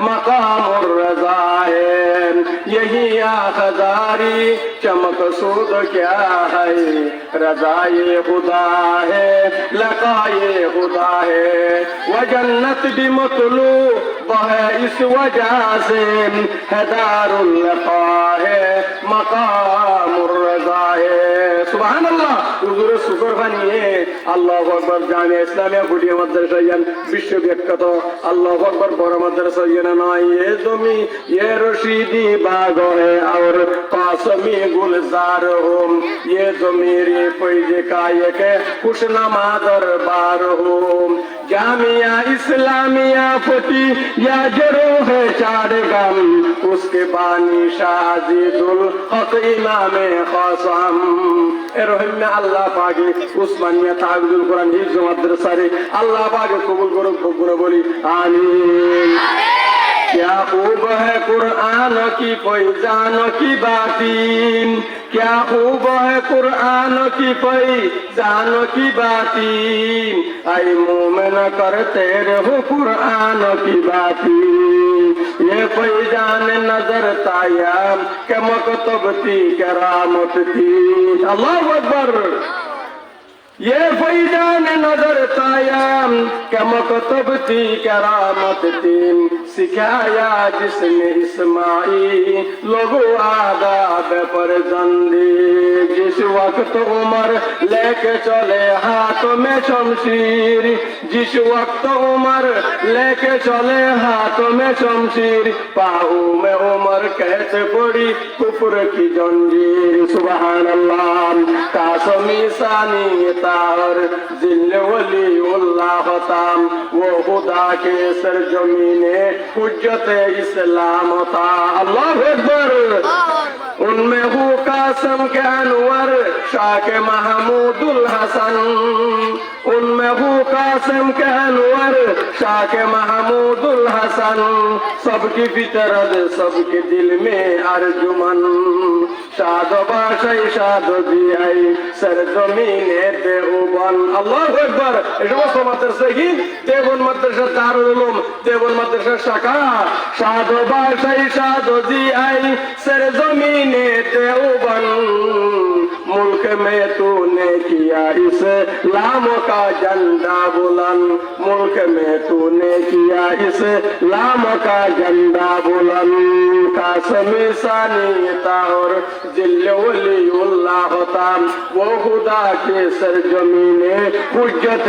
मकामुर रजा है। यही आखदारी चमकसूद क्या है, रजाए खुदा है, लकाए खुदा है। वह जन्नत भी मतलूब है इस वजह से, हैदारुल लका है, मकामुर रजा है। सुभान अल्लाह। হুজুরের শুকর বানিয়ে আল্লাহু আকবার জামে ইসলামিয়া বুড়িয়া মাদ্রাসা বিশ্ববিখ্যাত আল্লাহু আকবার বড় মাদ্রাসা নয়। ये जमी ये रशीदी बाग है और कासमी गुलजार हो, ये जमीरी पैजे काये के खुशनमा दरबार हो। जामिया इस्लामिया फटी या जरो है चारगम, उसके बानी शाजिदुल हक इमामे खासम। এরহিমে আল্লাহ পাকে উসমানিয়া তাহফিজুল কোরআন হিফজ মাদ্রাসা রে আল্লাহ পাকে কবুল করুক, বলে বলি আমিন। क्या खूब है कुरान की पैजान की बातीन, क्या खूब है कुरान की पैजान की बातीन। आई मोमिन करते रहो कुरान की बातीन, ये पैजान नजर ताया के मकतब थी करामत थी। अल्लाहु अकबर। ये फैजान नजर तायाम क्या मकतब थी करामत थी, सिखाया जिसने इस्माईल लोगो आदाब पर जंदी। जिस वक्त उमर लेके चले हाथों में शमशीर, जिस वक्त उमर लेके चले हाथों में शमशीर, पाऊ में उमर कहते पड़ी कुफर की जंजीर। सुभान अल्लाह। कासमी सानी और जिल्ले वलीउल्लाह ताम, वो खुदा के सरजमीने हुज्जत इस्लाम था। अल्लाहु अकबर। उनमें हु कासम के अनवर शाह के महमूदुल हसन, उनमें हु कासम के अनवर शाह के महमूदुल हसन। सबकी फितरत सबके दिल में अर्जुमन, शादो बाशाई शादो दियाई सरजमीने देवबन। আল্লাহু আকবার। এই সমস্ত মাদ্রাসা কি দেবন মাদ্রাসা দারুল উলুম, দেবন মাদ্রাসা শাখা সাধো বাসাই সাধো জিআই सरजमीने देवबन। मुल्क में तूने किया इस्लाम का झंडा बुलंद, मुल्क में तूने किया इस्लाम का झंडा बुलंद। कासमी सानी और जिल्ले वलीउल्लाह ताम, वो खुदा के सरजमीने हुज्जत